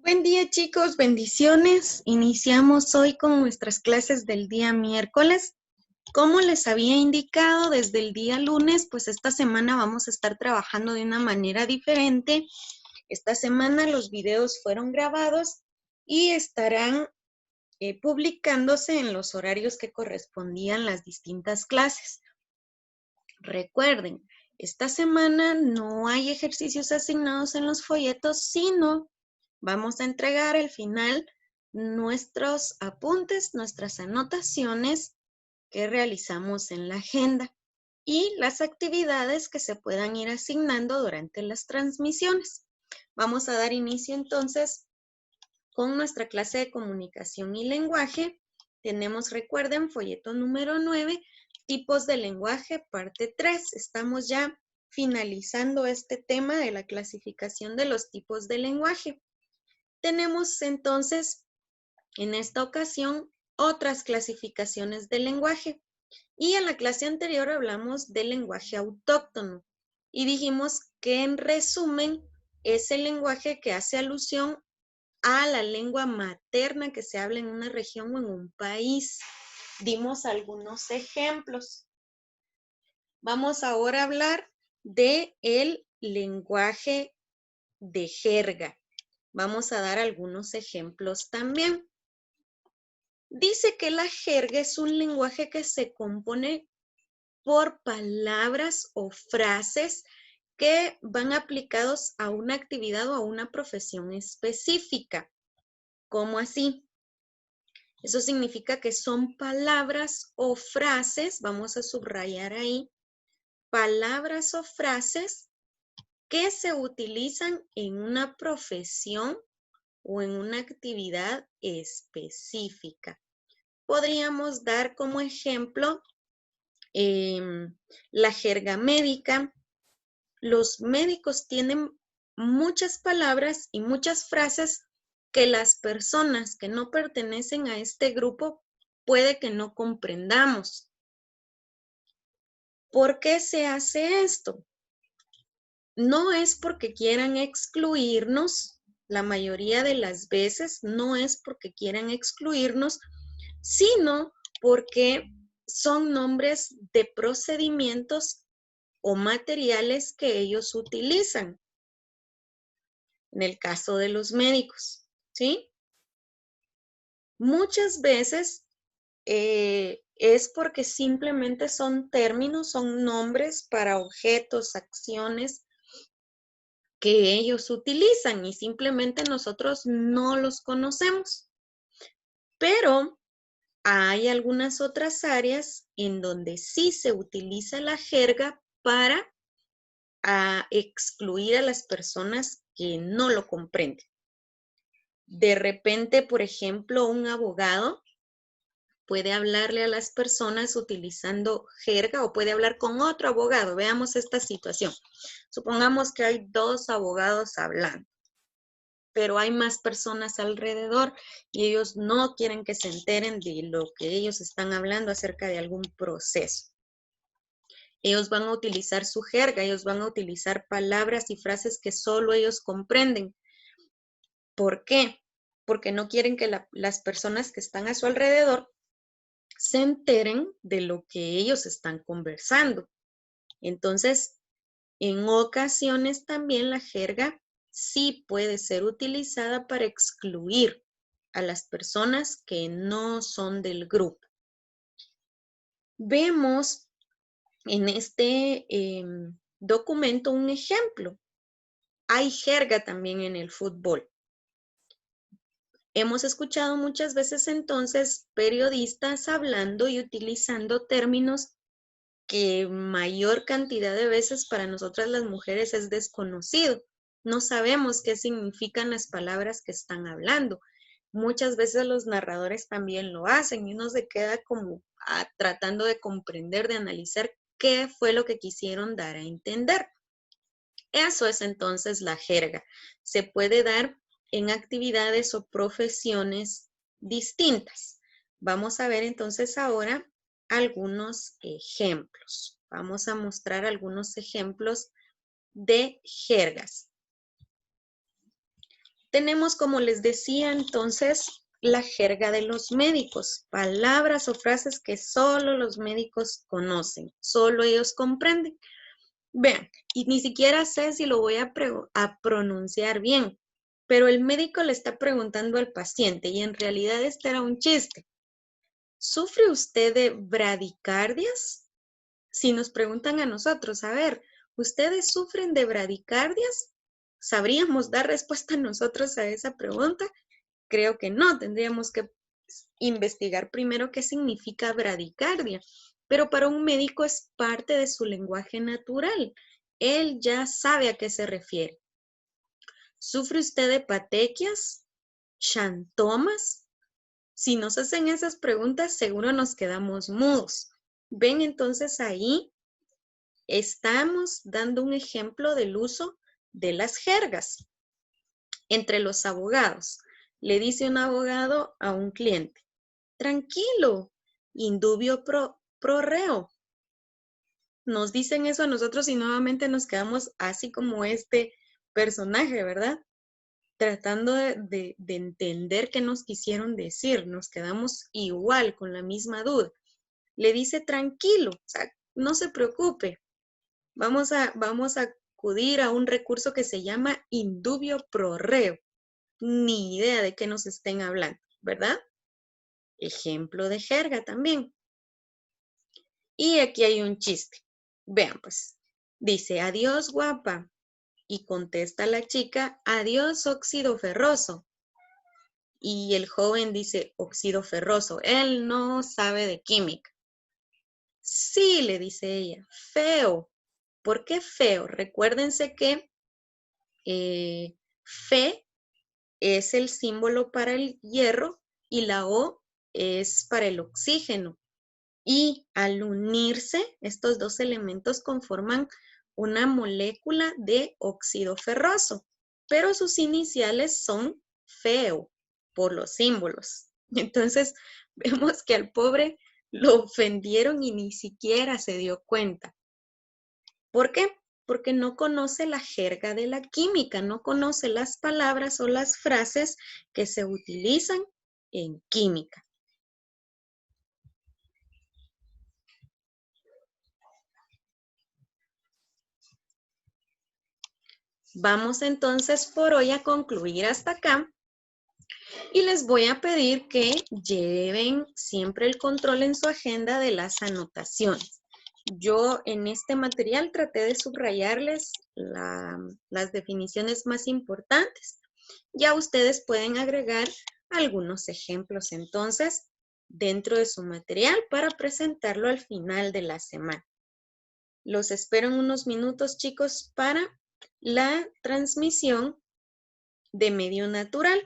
Buen día, chicos, bendiciones. Iniciamos hoy con nuestras clases del día miércoles. Como les había indicado desde el día lunes, pues esta semana vamos a estar trabajando de una manera diferente. Esta semana los videos fueron grabados y estarán publicándose en los horarios que correspondían las distintas clases. Recuerden, esta semana no hay ejercicios asignados en los folletos, sino vamos a entregar al final nuestros apuntes, nuestras anotaciones que realizamos en la agenda y las actividades que se puedan ir asignando durante las transmisiones. Vamos a dar inicio entonces con nuestra clase de comunicación y lenguaje. Tenemos, recuerden, folleto número 9, tipos de lenguaje, parte 3. Estamos ya finalizando este tema de la clasificación de los tipos de lenguaje. Tenemos entonces, en esta ocasión, otras clasificaciones del lenguaje. Y en la clase anterior hablamos del lenguaje autóctono y dijimos que en resumen es el lenguaje que hace alusión a la lengua materna que se habla en una región o en un país. Dimos algunos ejemplos. Vamos ahora a hablar de el lenguaje de jerga. Vamos a dar algunos ejemplos también. Dice que la jerga es un lenguaje que se compone por palabras o frases que van aplicados a una actividad o a una profesión específica. ¿Cómo así? Eso significa que son palabras o frases, vamos a subrayar ahí, palabras o frases que se utilizan en una profesión o en una actividad específica. Podríamos dar como ejemplo la jerga médica. Los médicos tienen muchas palabras y muchas frases que las personas que no pertenecen a este grupo puede que no comprendamos. ¿Por qué se hace esto? No es porque quieran excluirnos, la mayoría de las veces no es porque quieran excluirnos, sino porque son nombres de procedimientos o materiales que ellos utilizan. En el caso de los médicos, ¿sí? Muchas veces es porque simplemente son términos, son nombres para objetos, acciones que ellos utilizan y simplemente nosotros no los conocemos. Pero hay algunas otras áreas en donde sí se utiliza la jerga para excluir a las personas que no lo comprenden. De repente, por ejemplo, un abogado puede hablarle a las personas utilizando jerga o puede hablar con otro abogado. Veamos esta situación. Supongamos que hay dos abogados hablando, pero hay más personas alrededor y ellos no quieren que se enteren de lo que ellos están hablando acerca de algún proceso. Ellos van a utilizar su jerga, ellos van a utilizar palabras y frases que solo ellos comprenden. ¿Por qué? Porque no quieren que las personas que están a su alrededor se enteren de lo que ellos están conversando. Entonces, en ocasiones también la jerga sí puede ser utilizada para excluir a las personas que no son del grupo. Vemos en este documento un ejemplo. Hay jerga también en el fútbol. Hemos escuchado muchas veces entonces periodistas hablando y utilizando términos que mayor cantidad de veces para nosotras las mujeres es desconocido. No sabemos qué significan las palabras que están hablando. Muchas veces los narradores también lo hacen y uno se queda como tratando de comprender, de analizar qué fue lo que quisieron dar a entender. Eso es entonces la jerga. Se puede dar en actividades o profesiones distintas. Vamos a ver entonces ahora algunos ejemplos. Vamos a mostrar algunos ejemplos de jergas. Tenemos, como les decía, entonces, la jerga de los médicos, palabras o frases que solo los médicos conocen, solo ellos comprenden. Vean, y ni siquiera sé si lo voy a pronunciar bien, pero el médico le está preguntando al paciente y en realidad este era un chiste. ¿Sufre usted de bradicardias? Si nos preguntan a nosotros, a ver, ¿ustedes sufren de bradicardias? ¿Sabríamos dar respuesta nosotros a esa pregunta? Creo que no, tendríamos que investigar primero qué significa bradicardia, pero para un médico es parte de su lenguaje natural. Él ya sabe a qué se refiere. ¿Sufre usted de patequias? ¿Xantomas? Si nos hacen esas preguntas, seguro nos quedamos mudos. Ven, entonces ahí estamos dando un ejemplo del uso de las jergas entre los abogados. Le dice un abogado a un cliente, tranquilo, indubio pro reo. Nos dicen eso a nosotros y nuevamente nos quedamos así como este personaje, ¿verdad? Tratando de entender qué nos quisieron decir. Nos quedamos igual, con la misma duda. Le dice tranquilo, o sea, no se preocupe. Vamos a acudir a un recurso que se llama indubio pro reo. Ni idea de qué nos estén hablando, ¿verdad? Ejemplo de jerga también. Y aquí hay un chiste. Vean pues. Dice, adiós guapa. Y contesta la chica, adiós óxido ferroso. Y el joven dice, óxido ferroso. Él no sabe de química. Sí, le dice ella, feo. ¿Por qué feo? Recuérdense que Fe es el símbolo para el hierro y la O es para el oxígeno. Y al unirse, estos dos elementos conforman una molécula de óxido ferroso, pero sus iniciales son FeO por los símbolos. Entonces, vemos que al pobre lo ofendieron y ni siquiera se dio cuenta. ¿Por qué? Porque no conoce la jerga de la química, no conoce las palabras o las frases que se utilizan en química. Vamos entonces por hoy a concluir hasta acá y les voy a pedir que lleven siempre el control en su agenda de las anotaciones. Yo en este material traté de subrayarles las definiciones más importantes. Ya ustedes pueden agregar algunos ejemplos entonces dentro de su material para presentarlo al final de la semana. Los espero en unos minutos, chicos, para la transmisión de medio natural.